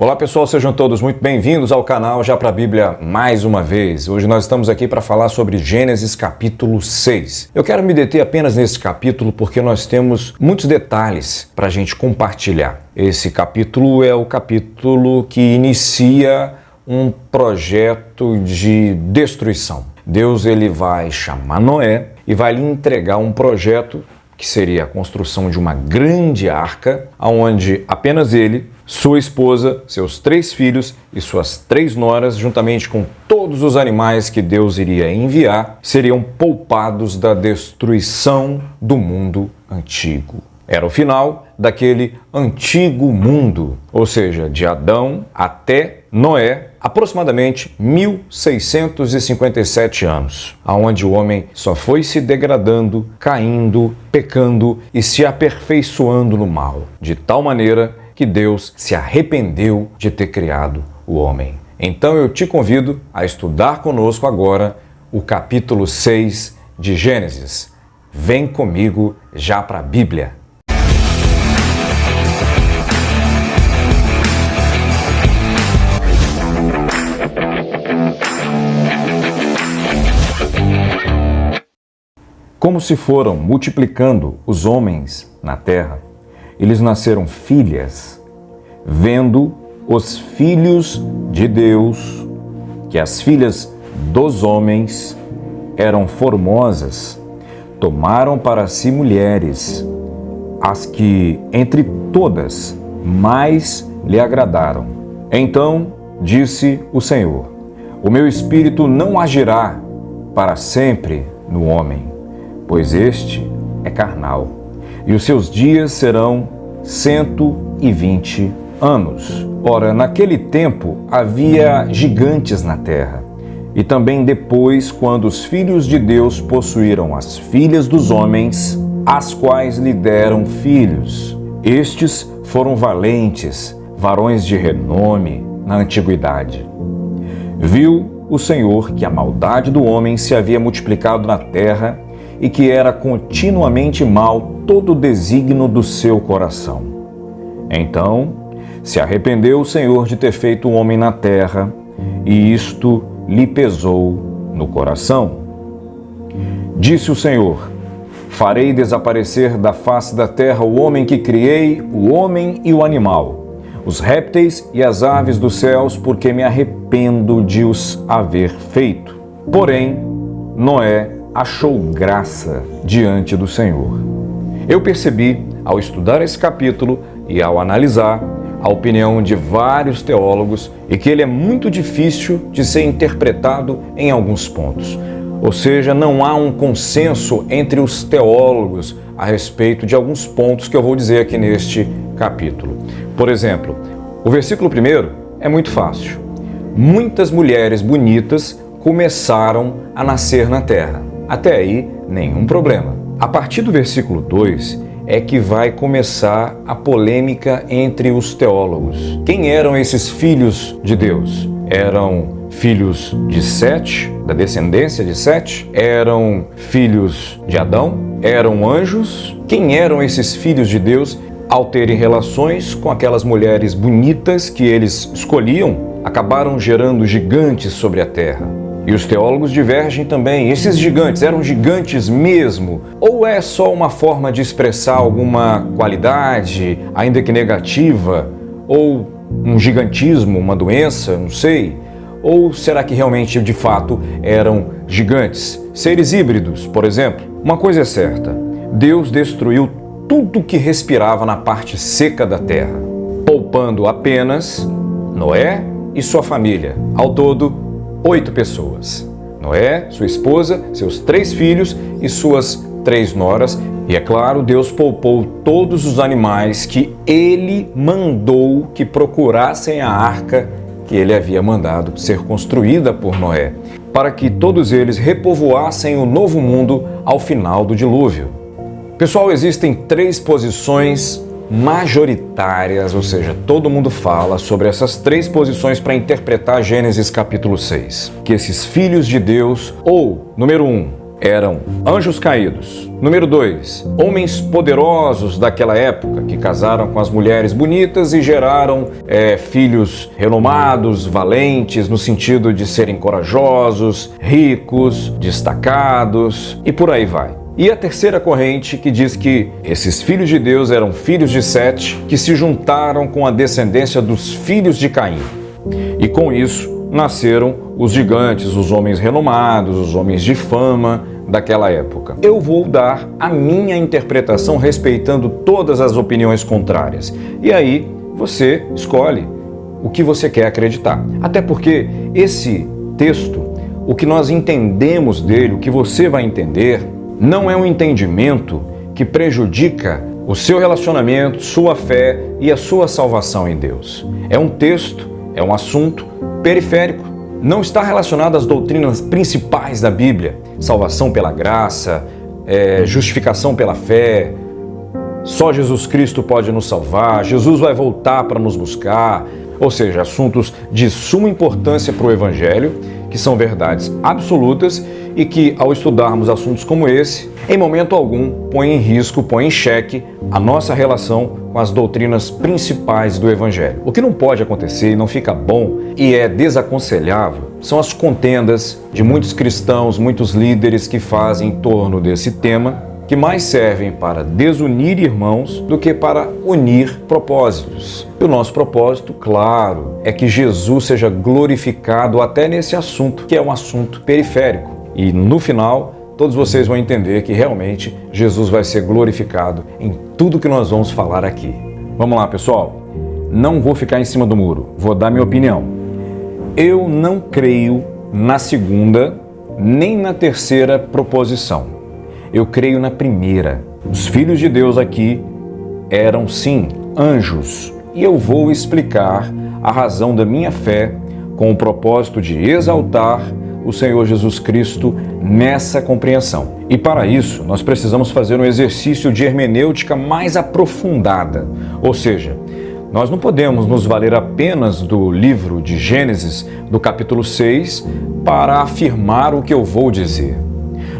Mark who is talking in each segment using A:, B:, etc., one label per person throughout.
A: Olá pessoal, sejam todos muito bem-vindos ao canal Já Pra Bíblia mais uma vez. Hoje nós estamos aqui para falar sobre Gênesis capítulo 6. Eu quero me deter apenas nesse capítulo porque nós temos muitos detalhes para a gente compartilhar. Esse capítulo é o capítulo que inicia um projeto de destruição. Deus ele vai chamar Noé e vai lhe entregar um projeto que seria a construção de uma grande arca, onde apenas ele, sua esposa, seus 3 filhos e suas 3 noras, juntamente com todos os animais que Deus iria enviar, seriam poupados da destruição do mundo antigo. Era o final daquele antigo mundo, ou seja, de Adão até Noé, aproximadamente 1657 anos, aonde o homem só foi se degradando, caindo, pecando e se aperfeiçoando no mal, de tal maneira que Deus se arrependeu de ter criado o homem. Então eu te convido a estudar conosco agora o capítulo 6 de Gênesis. Vem comigo já para a Bíblia. Como se foram multiplicando os homens na terra, eles nasceram filhas, vendo os filhos de Deus, que as filhas dos homens eram formosas, tomaram para si mulheres, as que entre todas mais lhe agradaram. Então disse o Senhor: o meu espírito não agirá para sempre no homem, pois este é carnal, e os seus dias serão 120 anos. Ora, naquele tempo havia gigantes na terra, e também depois, quando os filhos de Deus possuíram as filhas dos homens, as quais lhe deram filhos. Estes foram valentes, varões de renome na antiguidade. Viu o Senhor que a maldade do homem se havia multiplicado na terra, e que era continuamente mal todo o desígnio do seu coração. Então se arrependeu o Senhor de ter feito o homem na terra, e isto lhe pesou no coração. Disse o Senhor: farei desaparecer da face da terra o homem que criei, o homem e o animal, os répteis e as aves dos céus, porque me arrependo de os haver feito. Porém, Noé achou graça diante do Senhor. Eu percebi, ao estudar esse capítulo e ao analisar a opinião de vários teólogos, e que ele é muito difícil de ser interpretado em alguns pontos. Ou seja, não há um consenso entre os teólogos a respeito de alguns pontos que eu vou dizer aqui neste capítulo. Por exemplo, o versículo 1 é muito fácil. Muitas mulheres bonitas começaram a nascer na terra. Até aí, nenhum problema. A partir do versículo 2 é que vai começar a polêmica entre os teólogos. Quem eram esses filhos de Deus? Eram filhos de Sete, da descendência de Sete? Eram filhos de Adão? Eram anjos? Quem eram esses filhos de Deus ao terem relações com aquelas mulheres bonitas que eles escolhiam? Acabaram gerando gigantes sobre a terra. E os teólogos divergem também. Esses gigantes eram gigantes mesmo? Ou é só uma forma de expressar alguma qualidade, ainda que negativa? Ou um gigantismo, uma doença, não sei? Ou será que realmente, de fato, eram gigantes? Seres híbridos, por exemplo? Uma coisa é certa: Deus destruiu tudo que respirava na parte seca da terra, poupando apenas Noé e sua família. Ao todo, 8 pessoas. Noé, sua esposa, seus 3 filhos e suas 3 noras. E é claro, Deus poupou todos os animais que ele mandou que procurassem a arca que ele havia mandado ser construída por Noé, para que todos eles repovoassem o novo mundo ao final do dilúvio. Pessoal, existem 3 posições majoritárias, ou seja, todo mundo fala sobre essas 3 posições para interpretar Gênesis capítulo 6. Que esses filhos de Deus, ou, número 1, eram anjos caídos. Número 2, homens poderosos daquela época que casaram com as mulheres bonitas e geraram filhos renomados, valentes, no sentido de serem corajosos, ricos, destacados e por aí vai. E a terceira corrente que diz que esses filhos de Deus eram filhos de Sete, que se juntaram com a descendência dos filhos de Caim. E com isso nasceram os gigantes, os homens renomados, os homens de fama daquela época. Eu vou dar a minha interpretação respeitando todas as opiniões contrárias. E aí você escolhe o que você quer acreditar. Até porque esse texto, o que nós entendemos dele, o que você vai entender, não é um entendimento que prejudica o seu relacionamento, sua fé e a sua salvação em Deus. É um texto, é um assunto periférico. Não está relacionado às doutrinas principais da Bíblia. Salvação pela graça, justificação pela fé, só Jesus Cristo pode nos salvar, Jesus vai voltar para nos buscar. Ou seja, assuntos de suma importância para o Evangelho, que são verdades absolutas e que, ao estudarmos assuntos como esse, em momento algum põe em risco, põe em xeque a nossa relação com as doutrinas principais do Evangelho. O que não pode acontecer e não fica bom e é desaconselhável são as contendas de muitos cristãos, muitos líderes que fazem em torno desse tema, que mais servem para desunir irmãos do que para unir propósitos. E o nosso propósito, claro, é que Jesus seja glorificado até nesse assunto, que é um assunto periférico. E no final, todos vocês vão entender que realmente Jesus vai ser glorificado em tudo que nós vamos falar aqui. Vamos lá, pessoal. Não vou ficar em cima do muro, vou dar minha opinião. Eu não creio na segunda nem na terceira proposição. Eu creio na primeira. Os filhos de Deus aqui eram, sim, anjos. E eu vou explicar a razão da minha fé com o propósito de exaltar o Senhor Jesus Cristo nessa compreensão. E para isso, nós precisamos fazer um exercício de hermenêutica mais aprofundada. Ou seja, nós não podemos nos valer apenas do livro de Gênesis, do capítulo 6, para afirmar o que eu vou dizer.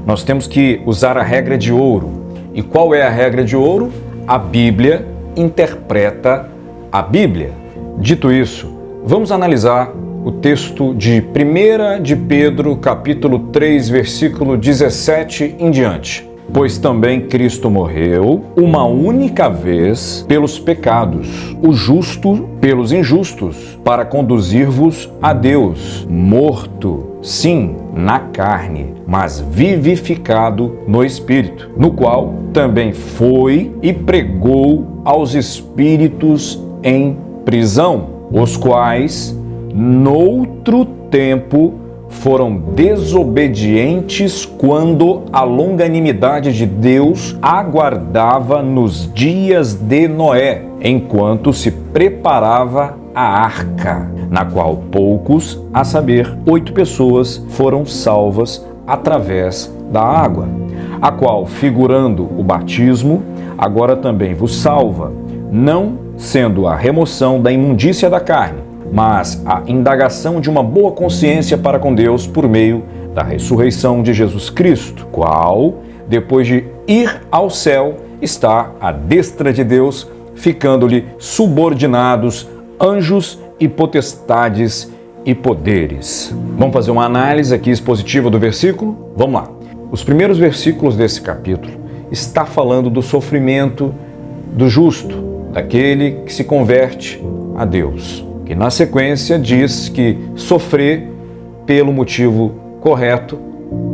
A: Nós temos que usar a regra de ouro. E qual é a regra de ouro? A Bíblia interpreta a Bíblia. Dito isso, vamos analisar o texto de 1 de Pedro, capítulo 3, versículo 17 em diante. Pois também Cristo morreu uma única vez pelos pecados, o justo pelos injustos, para conduzir-vos a Deus, morto, sim, na carne, mas vivificado no Espírito, no qual também foi e pregou aos espíritos em prisão, os quais, noutro tempo, foram desobedientes quando a longanimidade de Deus aguardava nos dias de Noé, enquanto se preparava a arca, na qual poucos, a saber, 8 pessoas, foram salvas através da água, a qual, figurando o batismo, agora também vos salva, não sendo a remoção da imundícia da carne, mas a indagação de uma boa consciência para com Deus por meio da ressurreição de Jesus Cristo, qual, depois de ir ao céu, está à destra de Deus, ficando-lhe subordinados anjos e potestades e poderes. Vamos fazer uma análise aqui expositiva do versículo? Vamos lá. Os primeiros versículos desse capítulo está falando do sofrimento do justo, daquele que se converte a Deus. E na sequência diz que sofrer pelo motivo correto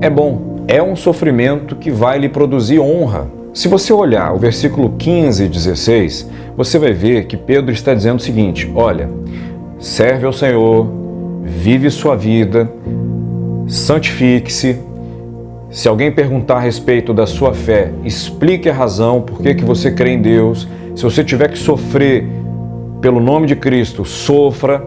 A: é bom. É um sofrimento que vai lhe produzir honra. Se você olhar o versículo 15 e 16, você vai ver que Pedro está dizendo o seguinte: olha, serve ao Senhor, vive sua vida, santifique-se. Se alguém perguntar a respeito da sua fé, explique a razão, por que você crê em Deus. Se você tiver que sofrer pelo nome de Cristo, sofra,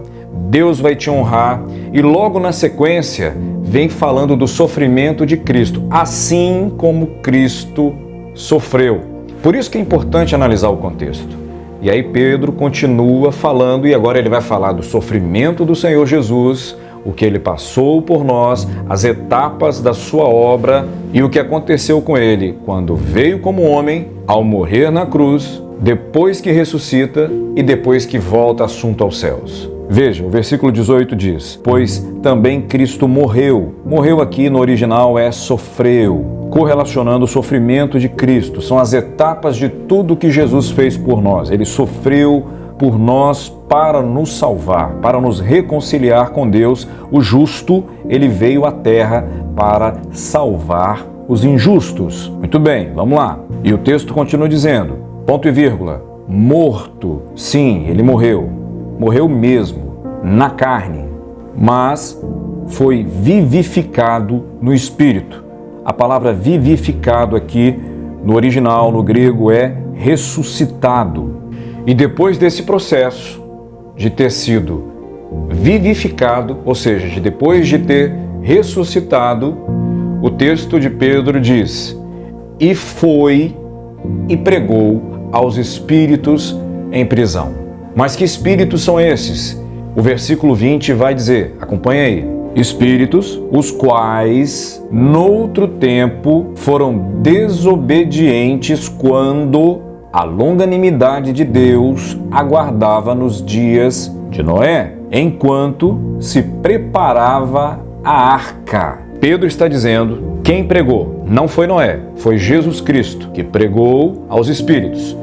A: Deus vai te honrar. E logo na sequência, vem falando do sofrimento de Cristo, assim como Cristo sofreu. Por isso que é importante analisar o contexto. E aí Pedro continua falando, e agora ele vai falar do sofrimento do Senhor Jesus, o que ele passou por nós, as etapas da sua obra e o que aconteceu com ele quando veio como homem, ao morrer na cruz, depois que ressuscita e depois que volta assunto aos céus. Veja, o versículo 18 diz: pois também Cristo morreu. Morreu aqui no original é sofreu, correlacionando o sofrimento de Cristo. São as etapas de tudo que Jesus fez por nós. Ele sofreu por nós para nos salvar, para nos reconciliar com Deus. O justo, ele veio à terra para salvar os injustos. Muito bem, vamos lá. E o texto continua dizendo, ponto e vírgula, morto. Sim, ele morreu. Morreu mesmo, na carne, mas foi vivificado no Espírito. A palavra vivificado aqui, no original, no grego, é ressuscitado. E depois desse processo de ter sido vivificado, ou seja, depois de ter ressuscitado, o texto de Pedro diz: e foi e pregou aos espíritos em prisão. Mas que espíritos são esses? O versículo 20 vai dizer, acompanha aí: espíritos, os quais, noutro tempo, foram desobedientes quando a longanimidade de Deus aguardava nos dias de Noé, enquanto se preparava a arca. Pedro está dizendo, quem pregou? Não foi Noé, foi Jesus Cristo que pregou aos espíritos.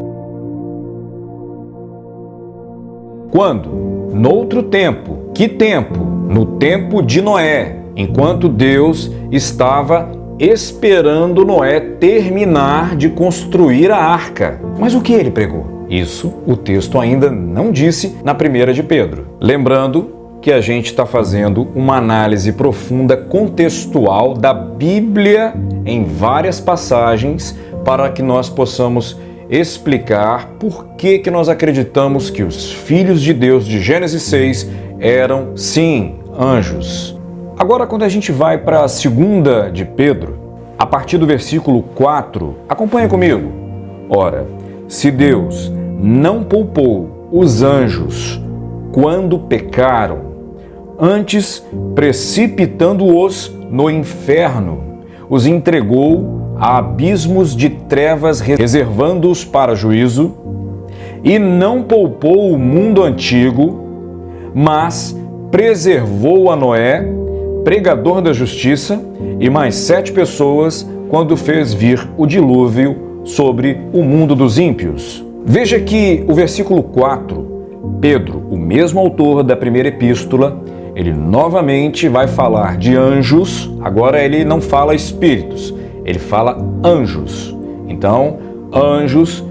A: Quando? Noutro tempo. Que tempo? No tempo de Noé, enquanto Deus estava esperando Noé terminar de construir a arca. Mas o que ele pregou? Isso o texto ainda não disse na primeira de Pedro. Lembrando que a gente está fazendo uma análise profunda contextual da Bíblia em várias passagens para que nós possamos explicar por que nós acreditamos que os filhos de Deus de Gênesis 6 eram, sim, anjos. Agora, quando a gente vai para a segunda de Pedro, a partir do versículo 4, acompanha comigo. Ora, se Deus não poupou os anjos quando pecaram, antes precipitando-os no inferno, os entregou a abismos de trevas, reservando-os para juízo, e não poupou o mundo antigo, mas preservou a Noé, pregador da justiça, e mais 7 pessoas, quando fez vir o dilúvio sobre o mundo dos ímpios. Veja que o versículo 4, Pedro, o mesmo autor da primeira epístola, ele novamente vai falar de anjos, agora ele não fala espíritos, ele fala anjos. Então, anjos,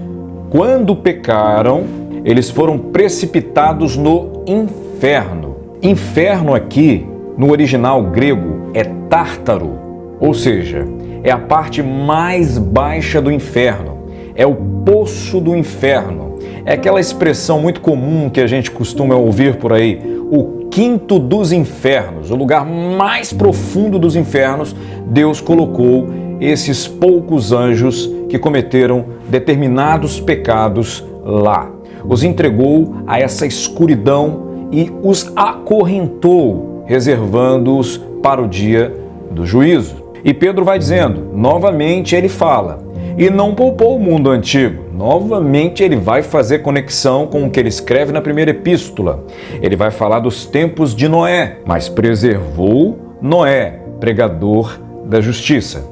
A: quando pecaram, eles foram precipitados no inferno. Inferno aqui, no original grego, é tártaro, ou seja, é a parte mais baixa do inferno, é o poço do inferno. É aquela expressão muito comum que a gente costuma ouvir por aí, o quinto dos infernos, o lugar mais profundo dos infernos. Deus colocou esses poucos anjos que cometeram determinados pecados lá. Os entregou a essa escuridão e os acorrentou, reservando-os para o dia do juízo. E Pedro vai dizendo, novamente ele fala, e não poupou o mundo antigo. Novamente ele vai fazer conexão com o que ele escreve na primeira epístola. Ele vai falar dos tempos de Noé, mas preservou Noé, pregador da justiça.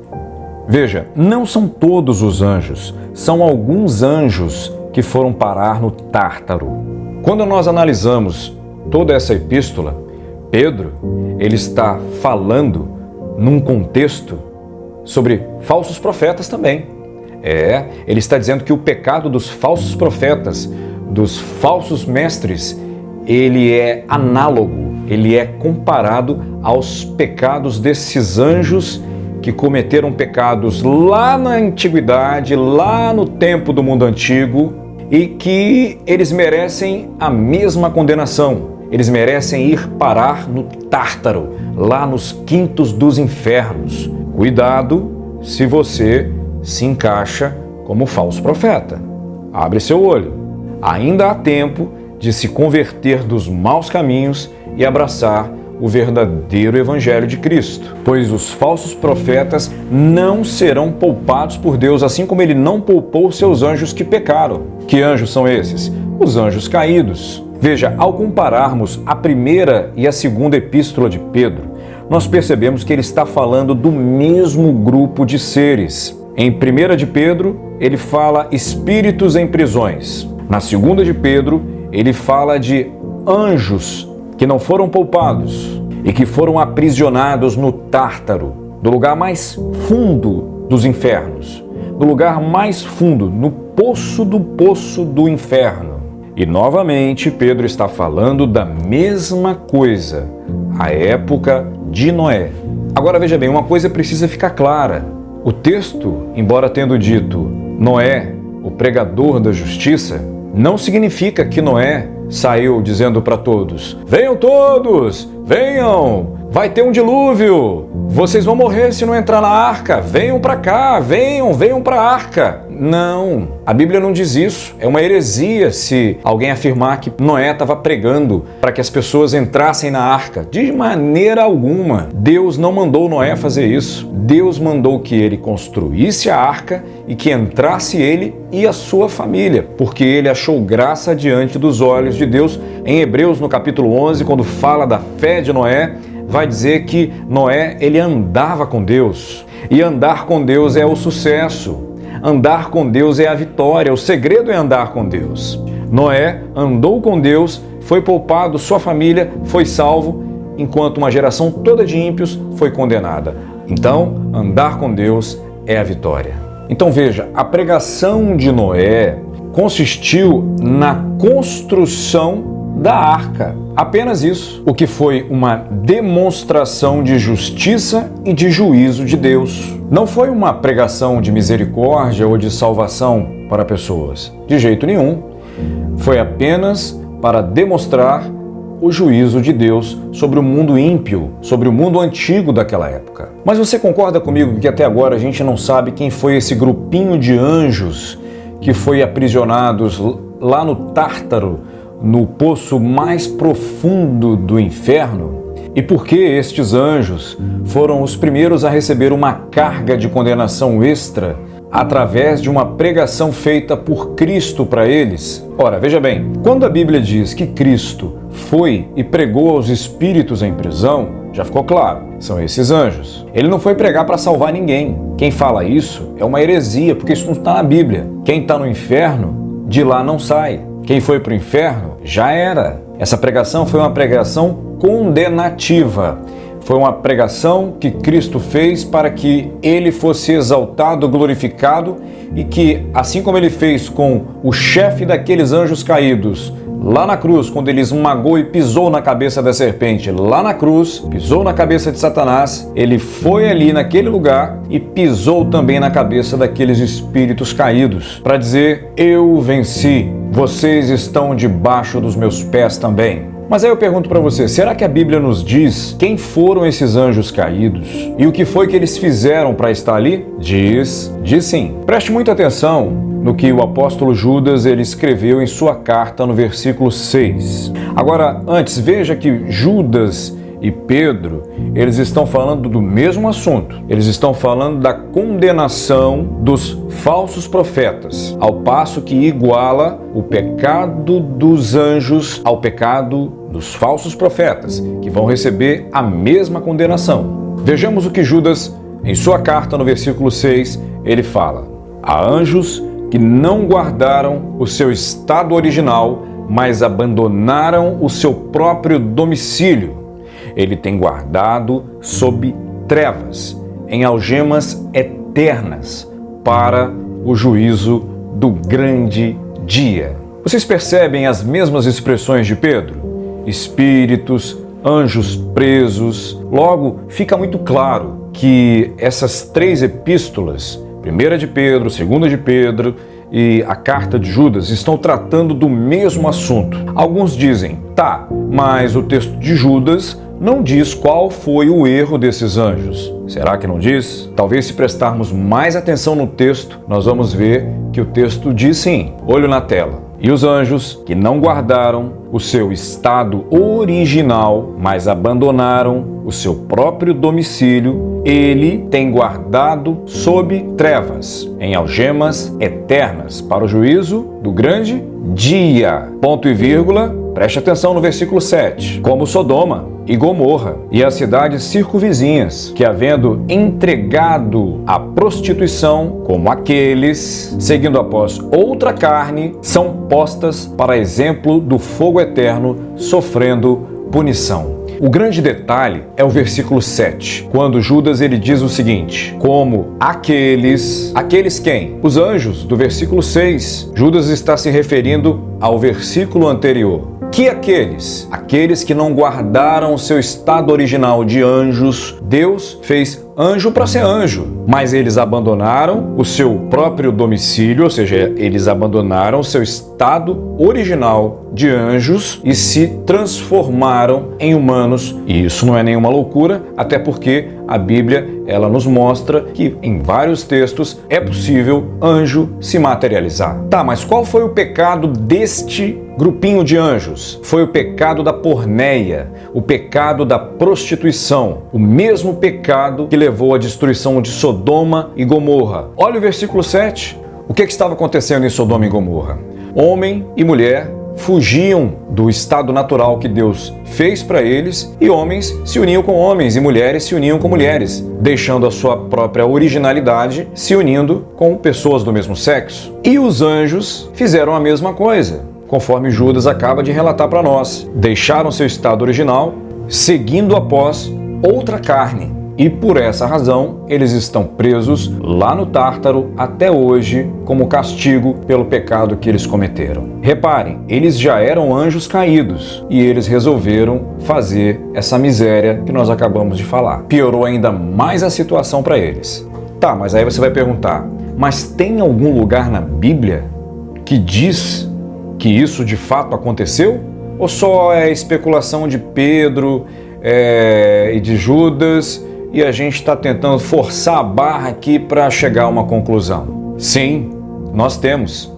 A: Veja, não são todos os anjos, são alguns anjos que foram parar no Tártaro. Quando nós analisamos toda essa epístola, Pedro, ele está falando num contexto sobre falsos profetas também. Ele está dizendo que o pecado dos falsos profetas, dos falsos mestres, ele é análogo, ele é comparado aos pecados desses anjos que cometeram pecados lá na antiguidade, lá no tempo do mundo antigo, e que eles merecem a mesma condenação. Eles merecem ir parar no Tártaro, lá nos quintos dos infernos. Cuidado se você se encaixa como falso profeta. Abre seu olho. Ainda há tempo de se converter dos maus caminhos e abraçar o verdadeiro evangelho de Cristo. Pois os falsos profetas não serão poupados por Deus, assim como ele não poupou seus anjos que pecaram. Que anjos são esses? Os anjos caídos. Veja, ao compararmos a primeira e a segunda epístola de Pedro, nós percebemos que ele está falando do mesmo grupo de seres. Em 1 de Pedro, ele fala espíritos em prisões. Na 2 de Pedro, ele fala de anjos que não foram poupados e que foram aprisionados no Tártaro, do lugar mais fundo dos infernos, do lugar mais fundo, no poço do inferno. E novamente, Pedro está falando da mesma coisa, a época de Noé. Agora veja bem, uma coisa precisa ficar clara. O texto, embora tendo dito Noé, o pregador da justiça, não significa que Noé saiu dizendo para todos: venham todos, venham, vai ter um dilúvio, vocês vão morrer se não entrar na arca, venham para cá, venham para a arca. Não, a Bíblia não diz isso. É uma heresia se alguém afirmar que Noé estava pregando para que as pessoas entrassem na arca. De maneira alguma. Deus não mandou Noé fazer isso. Deus mandou que ele construísse a arca e que entrasse ele e a sua família, porque ele achou graça diante dos olhos de Deus. Em Hebreus, no capítulo 11, quando fala da fé de Noé, vai dizer que Noé, ele andava com Deus. E andar com Deus é o sucesso. Andar com Deus é a vitória, o segredo é andar com Deus. Noé andou com Deus, foi poupado, sua família foi salvo, enquanto uma geração toda de ímpios foi condenada. Então, andar com Deus é a vitória. Então veja, a pregação de Noé consistiu na construção da arca. Apenas isso, o que foi uma demonstração de justiça e de juízo de Deus. Não foi uma pregação de misericórdia ou de salvação para pessoas, de jeito nenhum. Foi apenas para demonstrar o juízo de Deus sobre o mundo ímpio, sobre o mundo antigo daquela época. Mas você concorda comigo que até agora a gente não sabe quem foi esse grupinho de anjos que foi aprisionados lá no Tártaro, no poço mais profundo do inferno? E por que estes anjos foram os primeiros a receber uma carga de condenação extra através de uma pregação feita por Cristo para eles? Ora, veja bem, quando a Bíblia diz que Cristo foi e pregou aos espíritos em prisão, já ficou claro, são esses anjos. Ele não foi pregar para salvar ninguém. Quem fala isso é uma heresia, porque isso não está na Bíblia. Quem está no inferno, de lá não sai. Quem foi para o inferno, já era. Essa pregação foi uma pregação condenativa. Foi uma pregação que Cristo fez para que ele fosse exaltado, glorificado e que, assim como ele fez com o chefe daqueles anjos caídos, lá na cruz, quando ele esmagou e pisou na cabeça da serpente, lá na cruz, pisou na cabeça de Satanás, ele foi ali naquele lugar e pisou também na cabeça daqueles espíritos caídos, para dizer: eu venci, vocês estão debaixo dos meus pés também. Mas aí eu pergunto para você, será que a Bíblia nos diz quem foram esses anjos caídos? E o que foi que eles fizeram para estar ali? Diz sim. Preste muita atenção no que o apóstolo Judas ele escreveu em sua carta no versículo 6. Agora, antes, veja que Judas e Pedro, eles estão falando do mesmo assunto. Eles estão falando da condenação dos falsos profetas, ao passo que iguala o pecado dos anjos ao pecado dos falsos profetas, que vão receber a mesma condenação. Vejamos o que Judas, em sua carta no versículo 6, ele fala: há anjos que não guardaram o seu estado original, mas abandonaram o seu próprio domicílio. Ele tem guardado sob trevas, em algemas eternas, para o juízo do grande dia. Vocês percebem as mesmas expressões de Pedro? Espíritos, anjos presos. Logo, fica muito claro que essas três epístolas, 1 de Pedro, 2 de Pedro e a carta de Judas, estão tratando do mesmo assunto. Alguns dizem, tá, mas o texto de Judas não diz qual foi o erro desses anjos. Será que não diz? Talvez, se prestarmos mais atenção no texto, nós vamos ver que o texto diz sim. Olho na tela. E os anjos que não guardaram o seu estado original, mas abandonaram o seu próprio domicílio, ele tem guardado sob trevas, em algemas eternas, para o juízo do grande dia. Ponto e vírgula, preste atenção no versículo 7. Como Sodoma e Gomorra e as cidades circunvizinhas, que havendo entregado à prostituição, como aqueles, seguindo após outra carne, são postas para exemplo do fogo eterno, sofrendo punição. O grande detalhe é o versículo 7, quando Judas ele diz o seguinte: como aqueles quem? Os anjos, do versículo 6. Judas está se referindo ao versículo anterior. Que aqueles? Aqueles que não guardaram o seu estado original de anjos. Deus fez anjo para ser anjo, mas eles abandonaram o seu próprio domicílio, ou seja, eles abandonaram o seu estado original de anjos e se transformaram em humanos. E isso não é nenhuma loucura, até porque a Bíblia ela nos mostra que em vários textos é possível anjo se materializar. Tá, mas qual foi o pecado deste grupinho de anjos? Foi o pecado da porneia, o pecado da prostituição, o mesmo pecado que levou à destruição de Sodoma e Gomorra. Olha o versículo 7. O que estava acontecendo em Sodoma e Gomorra? Homem e mulher fugiam do estado natural que Deus fez para eles, e homens se uniam com homens e mulheres se uniam com mulheres, deixando a sua própria originalidade, se unindo com pessoas do mesmo sexo. E os anjos fizeram a mesma coisa, conforme Judas acaba de relatar para nós. Deixaram seu estado original, seguindo após outra carne. E por essa razão, eles estão presos lá no Tártaro até hoje como castigo pelo pecado que eles cometeram. Reparem, eles já eram anjos caídos e eles resolveram fazer essa miséria que nós acabamos de falar. Piorou ainda mais a situação para eles. Tá, mas aí você vai perguntar, mas tem algum lugar na Bíblia que diz que isso de fato aconteceu? Ou só é especulação de Pedro e de Judas e a gente está tentando forçar a barra aqui para chegar a uma conclusão? Sim, nós temos.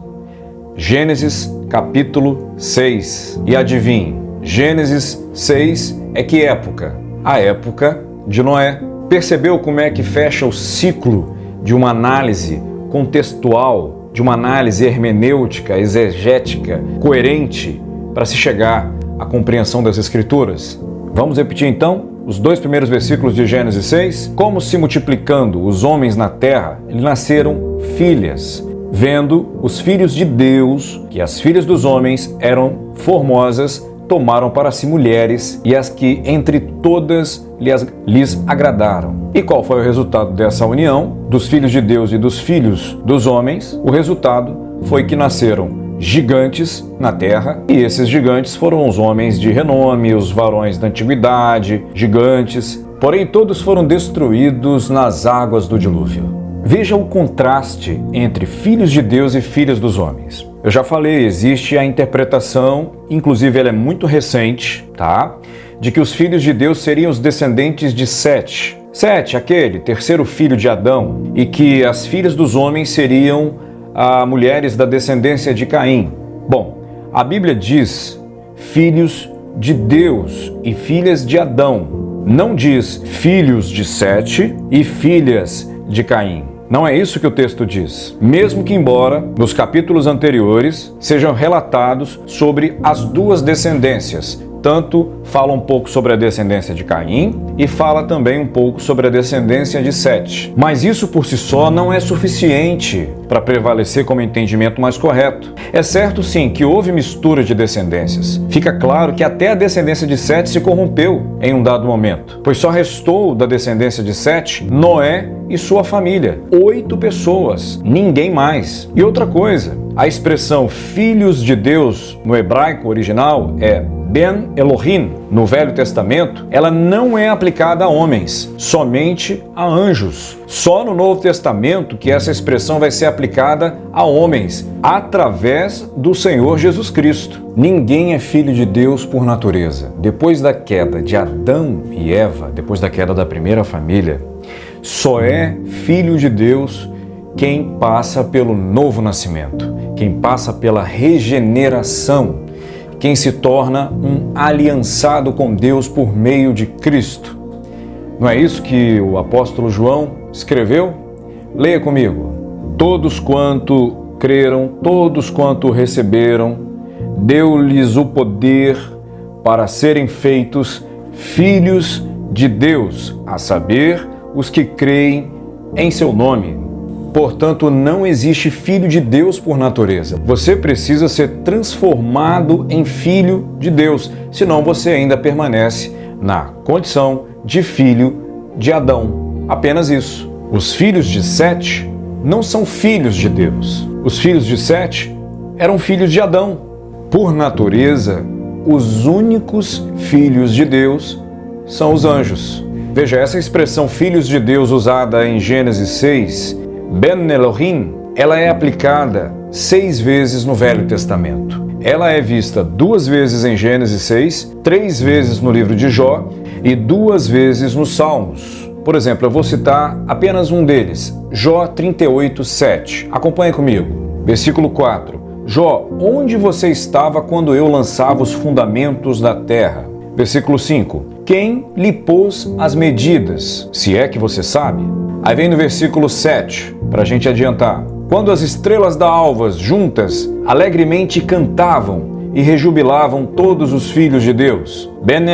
A: Gênesis capítulo 6. E adivinhe, Gênesis 6 é que época? A época de Noé. Percebeu como é que fecha o ciclo de uma análise contextual, de uma análise hermenêutica, exegética, coerente, para se chegar à compreensão das Escrituras? Vamos repetir então os dois primeiros versículos de Gênesis 6. Como se multiplicando os homens na terra, lhe nasceram filhas, vendo os filhos de Deus que as filhas dos homens eram formosas, tomaram para si mulheres, e as que entre todas lhes agradaram. E qual foi o resultado dessa união dos filhos de Deus e dos filhos dos homens? O resultado foi que nasceram gigantes na terra, e esses gigantes foram os homens de renome, os varões da antiguidade, gigantes, porém todos foram destruídos nas águas do dilúvio. Veja o contraste entre filhos de Deus e filhas dos homens. Eu já falei, existe a interpretação, inclusive ela é muito recente, tá? De que os filhos de Deus seriam os descendentes de Sete. Sete, aquele terceiro filho de Adão, e que as filhas dos homens seriam mulheres da descendência de Caim. Bom, a Bíblia diz filhos de Deus e filhas de Adão. Não diz filhos de Sete e filhas de Caim. Não é isso que o texto diz. Mesmo que embora nos capítulos anteriores sejam relatados sobre as duas descendências, tanto fala um pouco sobre a descendência de Caim e fala também um pouco sobre a descendência de Sete. Mas isso por si só não é suficiente para prevalecer como entendimento mais correto. É certo sim que houve mistura de descendências. Fica claro que até a descendência de Sete se corrompeu em um dado momento, pois só restou da descendência de Sete Noé e sua família. 8 pessoas, ninguém mais. E outra coisa, a expressão filhos de Deus no hebraico original é Ben Elohim. No Velho Testamento, ela não é aplicada a homens, somente a anjos. Só no Novo Testamento que essa expressão vai ser aplicada a homens, através do Senhor Jesus Cristo. Ninguém é filho de Deus por natureza. Depois da queda de Adão e Eva, depois da queda da primeira família, só é filho de Deus quem passa pelo novo nascimento, quem passa pela regeneração, quem se torna um aliançado com Deus por meio de Cristo. Não é isso que o apóstolo João escreveu? Leia comigo. Todos quanto creram, todos quanto receberam, deu-lhes o poder para serem feitos filhos de Deus, a saber, os que creem em seu nome. Portanto, não existe filho de Deus por natureza. Você precisa ser transformado em filho de Deus, senão você ainda permanece na condição de filho de Adão. Apenas isso. Os filhos de Sete não são filhos de Deus. Os filhos de Sete eram filhos de Adão. Por natureza, os únicos filhos de Deus são os anjos. Veja, essa expressão filhos de Deus usada em Gênesis 6, Ben Elohim, ela é aplicada 6 vezes no Velho Testamento. Ela é vista 2 vezes em Gênesis 6, 3 vezes no livro de Jó e 2 vezes nos Salmos. Por exemplo, eu vou citar apenas um deles, Jó 38, 7. Acompanhe comigo. Versículo 4. Jó, onde você estava quando eu lançava os fundamentos da terra? Versículo 5. Quem lhe pôs as medidas, se é que você sabe? Aí vem no versículo 7, para a gente adiantar. Quando as estrelas da alva juntas alegremente cantavam e rejubilavam todos os filhos de Deus. Ben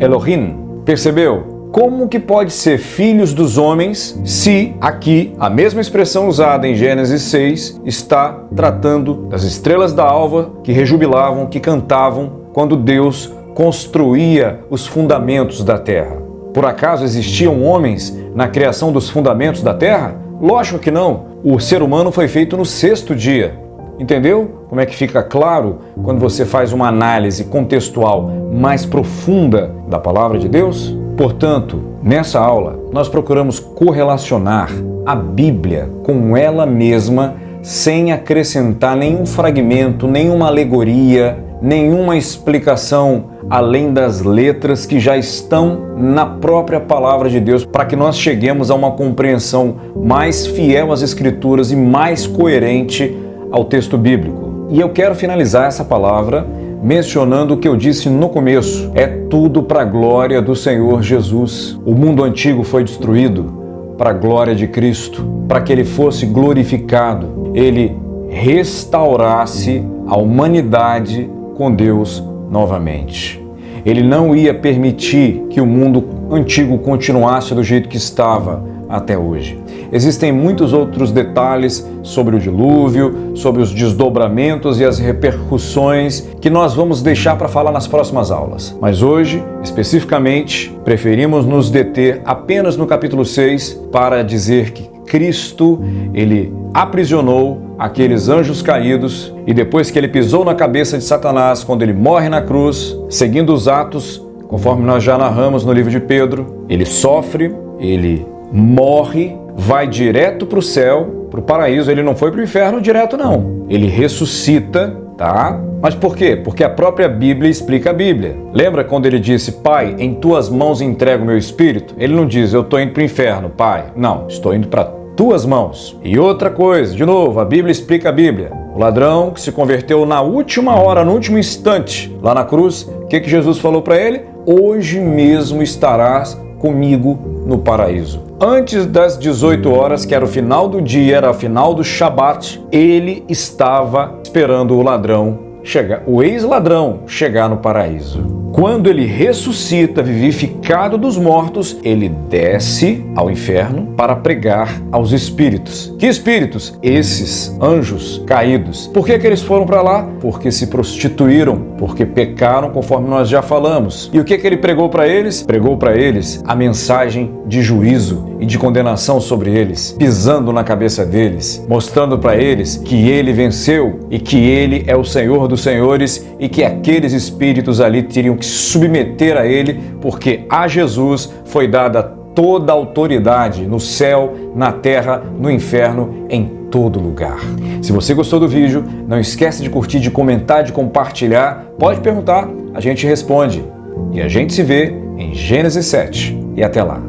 A: Elohim, percebeu? Como que pode ser filhos dos homens se aqui a mesma expressão usada em Gênesis 6 está tratando das estrelas da alva que rejubilavam, que cantavam quando Deus construía os fundamentos da terra? Por acaso existiam homens na criação dos fundamentos da terra? Lógico que não. O ser humano foi feito no 6º dia. Entendeu? Como é que fica claro quando você faz uma análise contextual mais profunda da palavra de Deus? Portanto, nessa aula, nós procuramos correlacionar a Bíblia com ela mesma sem acrescentar nenhum fragmento, nenhuma alegoria, nenhuma explicação além das letras que já estão na própria palavra de Deus, para que nós cheguemos a uma compreensão mais fiel às Escrituras e mais coerente ao texto bíblico. E eu quero finalizar essa palavra mencionando o que eu disse no começo. É tudo para a glória do Senhor Jesus. O mundo antigo foi destruído para a glória de Cristo, para que Ele fosse glorificado, Ele restaurasse a humanidade com Deus novamente. Ele não ia permitir que o mundo antigo continuasse do jeito que estava até hoje. Existem muitos outros detalhes sobre o dilúvio, sobre os desdobramentos e as repercussões que nós vamos deixar para falar nas próximas aulas. Mas hoje, especificamente, preferimos nos deter apenas no capítulo 6 para dizer que Cristo, Ele aprisionou aqueles anjos caídos e depois que Ele pisou na cabeça de Satanás, quando Ele morre na cruz, seguindo os atos, conforme nós já narramos no livro de Pedro, Ele sofre, Ele morre, vai direto para o céu, para o paraíso. Ele não foi para o inferno direto, não. Ele ressuscita, tá? Mas por quê? Porque a própria Bíblia explica a Bíblia. Lembra quando ele disse, Pai, em tuas mãos entrego o meu espírito? Ele não diz, eu estou indo para o inferno, Pai. Não, estou indo para tuas mãos. E outra coisa, de novo, a Bíblia explica a Bíblia. O ladrão que se converteu na última hora, no último instante, lá na cruz, o que Jesus falou para ele? Hoje mesmo estarás comigo no paraíso. Antes das 18 horas, que era o final do dia, era o final do Shabat, ele estava esperando o ladrão chegar, o ex-ladrão chegar no paraíso. Quando ele ressuscita, vivificado dos mortos, ele desce ao inferno para pregar aos espíritos. Que espíritos? Esses anjos caídos. Por que eles foram para lá? Porque se prostituíram, porque pecaram, conforme nós já falamos. E o que ele pregou para eles? Pregou para eles a mensagem de juízo e de condenação sobre eles, pisando na cabeça deles, mostrando para eles que ele venceu e que ele é o Senhor dos senhores e que aqueles espíritos ali teriam que submeter a ele, porque a Jesus foi dada toda a autoridade no céu, na terra, no inferno, em todo lugar. Se você gostou do vídeo, não esquece de curtir, de comentar, de compartilhar. Pode perguntar, a gente responde. E a gente se vê em Gênesis 7. E até lá.